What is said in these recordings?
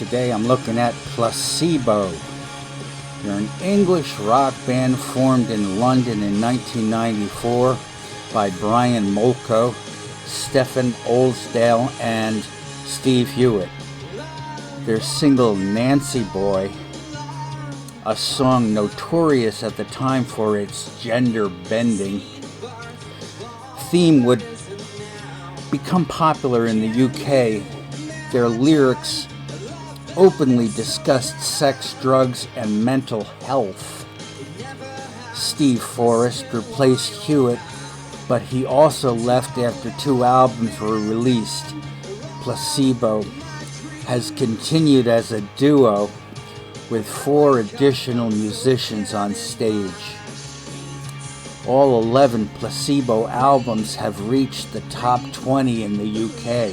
Today I'm looking at Placebo. They're an English rock band formed in London in 1994 by Brian Molko, Stephen Oldsdale, and Steve Hewitt. Their single Nancy Boy, a song notorious at the time for its gender bending theme, would become popular in the UK. Their lyrics openly discussed sex, drugs, and mental health. Steve Forrest replaced Hewitt, but he also left after 2 albums were released. Placebo has continued as a duo with 4 additional musicians on stage. All 11 Placebo albums have reached the top 20 in the UK.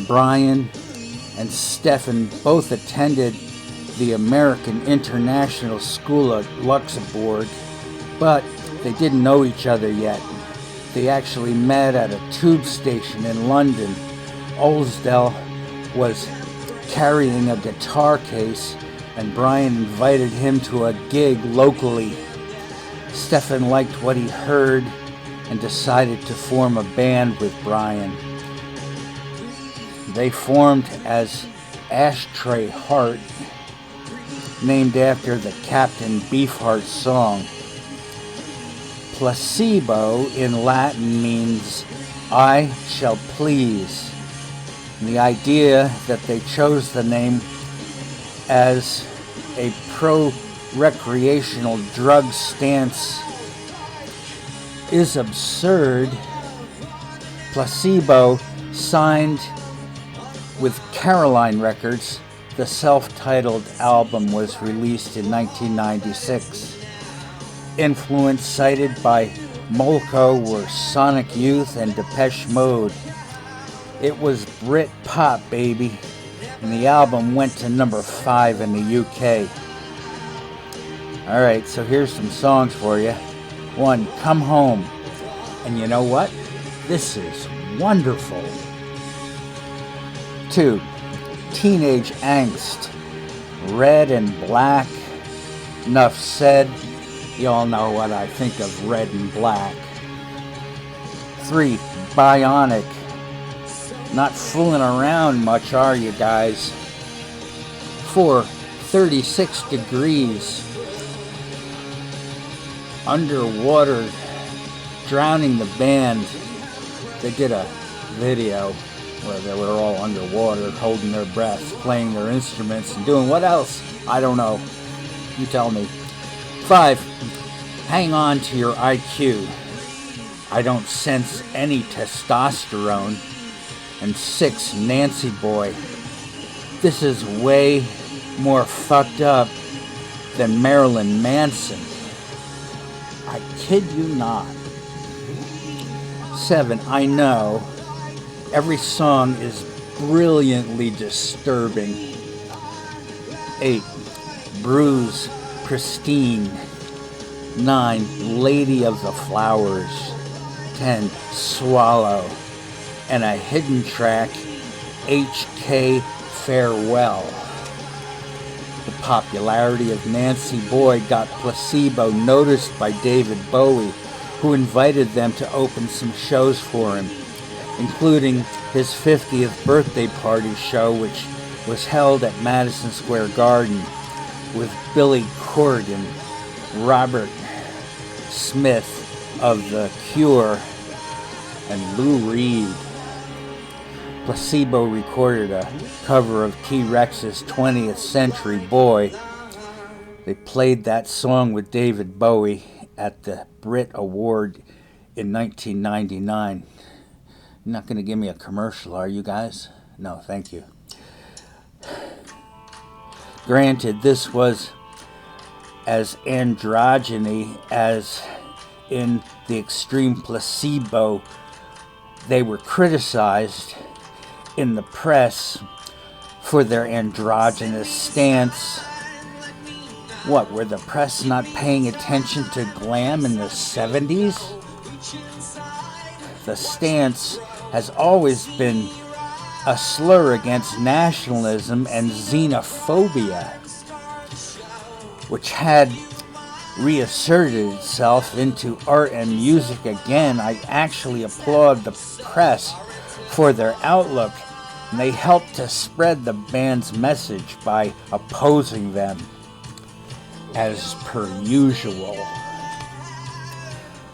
Brian and Stefan both attended the American International School at Luxembourg, but they didn't know each other yet. They actually met at a tube station in London. Oldsdale was carrying a guitar case, and Brian invited him to a gig locally. Stefan liked what he heard and decided to form a band with Brian. They formed as Ashtray Heart, named after the Captain Beefheart song. Placebo in Latin means I shall please. And the idea that they chose the name as a pro-recreational drug stance is absurd. Placebo signed with Caroline Records. The self-titled album was released in 1996. Influence cited by Molko were Sonic Youth and Depeche Mode. It was Brit pop, baby, and the album went to number 5 in the UK. Alright, so here's some songs for you. 1, Come Home. And you know what? This is wonderful. 2, Teenage Angst. Red and Black. Enough said. You all know what I think of Red and Black. 3, Bionic. Not fooling around much, are you guys? 4, 36 Degrees. Underwater, Drowning the Band. They did a video where they were all underwater, holding their breath, playing their instruments, and doing what else? I don't know. You tell me. 5, Hang On to Your IQ. I Don't Sense Any Testosterone. And 6, Nancy Boy. This is way more fucked up than Marilyn Manson. I kid you not. 7, I Know. Every song is brilliantly disturbing. 8, Bruise, Pristine. 9, Lady of the Flowers. 10, Swallow. And a hidden track, HK Farewell. The popularity of Nancy Boy got Placebo noticed by David Bowie, who invited them to open some shows for him, including his 50th birthday party show, which was held at Madison Square Garden with Billy Corgan, Robert Smith of The Cure, and Lou Reed. Placebo recorded a cover of T-Rex's 20th Century Boy. They played that song with David Bowie at the Brit Award in 1999. You're not going to give me a commercial, are you guys? No, thank you. Granted, this was as androgyny as in the Extreme Placebo. They were criticized in the press for their androgynous stance. What, were the press not paying attention to glam in the 70s? The stance has always been a slur against nationalism and xenophobia, which had reasserted itself into art and music again. I actually applaud the press for their outlook, and they helped to spread the band's message by opposing them, as per usual.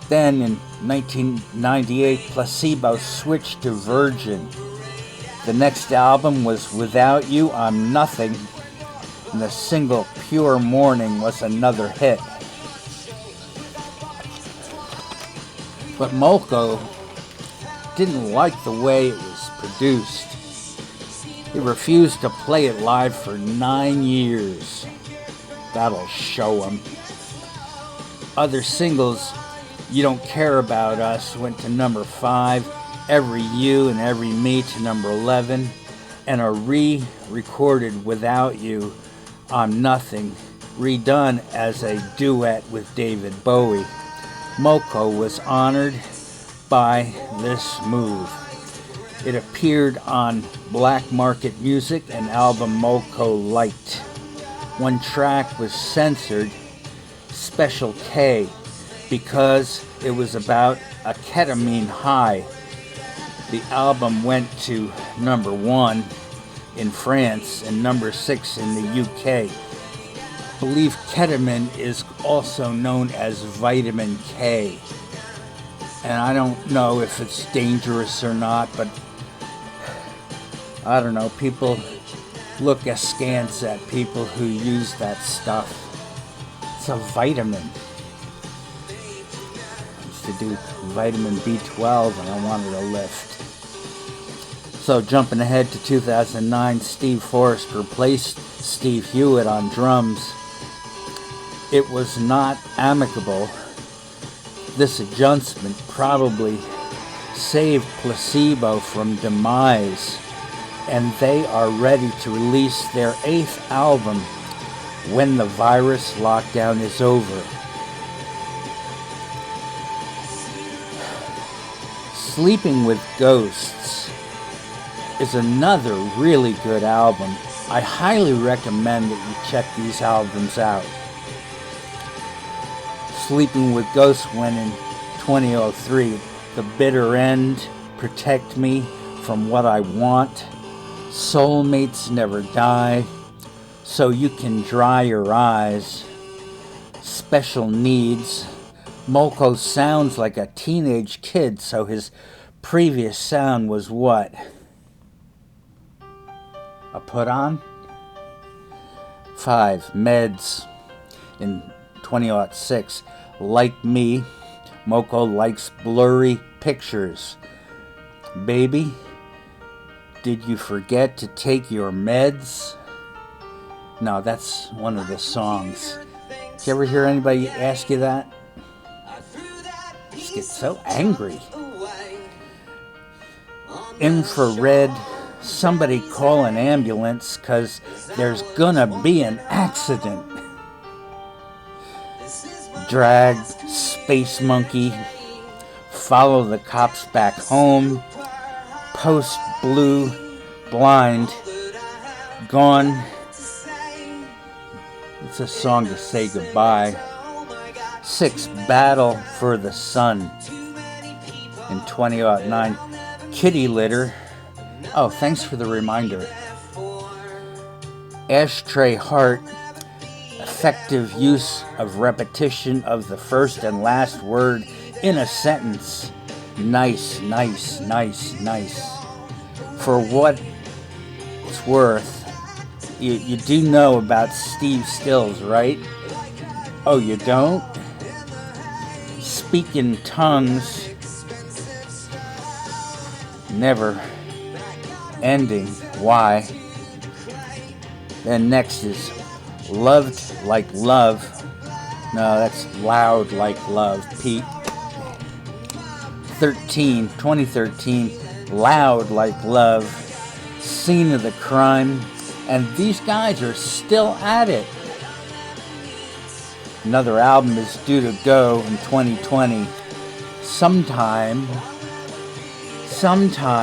Then in 1998, Placebo switched to Virgin. The next album was Without You, I'm Nothing, and the single Pure Morning was another hit. But Molko didn't like the way it was produced. He refused to play it live for 9 years. That'll show him. Other singles, You Don't Care About Us, went to number 5, Every You and Every Me to number 11, and a re-recorded Without You, I'm Nothing, redone as a duet with David Bowie. Molko was honored by this move. It appeared on Black Market Music, an album Molko liked. One track was censored, Special K, because it was about a ketamine high. The album went to number 1 in France and number 6 in the UK. I believe ketamine is also known as vitamin K. And I don't know if it's dangerous or not, but I don't know. People look askance at people who use that stuff. It's a vitamin. I used to do vitamin B12 and I wanted a lift. So jumping ahead to 2009, Steve Forrest replaced Steve Hewitt on drums. It was not amicable. This adjustment probably saved Placebo from demise, and they are ready to release their 8th album when the virus lockdown is over. Sleeping with Ghosts is another really good album. I highly recommend that you check these albums out. Sleeping with Ghosts went in 2003. The Bitter End, Protect Me from What I Want, Soulmates Never Die, So You Can Dry Your Eyes, Special Needs. Molko sounds like a teenage kid, so his previous sound was what? A put-on? 5. Meds in 2006. Like Me, Molko likes blurry pictures. Baby, did you forget to take your meds? No, that's one of the songs. Did you ever hear anybody ask you that? Just get so angry. Infrared, somebody call an ambulance, 'cause there's gonna be an accident. Drag, Space Monkey, Follow the Cops Back Home, Post Blue, Blind, Gone. It's a song to say goodbye. 6. Battle for the Sun in 2009. Kitty Litter. Oh, thanks for the reminder. Ashtray Heart. Effective use of repetition of the first and last word in a sentence. Nice, nice, nice, nice. For what it's worth, you do know about Steve Stills, right? Oh, you don't? Speak in tongues. Never ending. Why? Then next is Loved Like Love. No, that's Loud Like Love, Pete. 2013, Loud Like Love, Scene of the Crime, and these guys are still at it. Another album is due to go in 2020. Sometime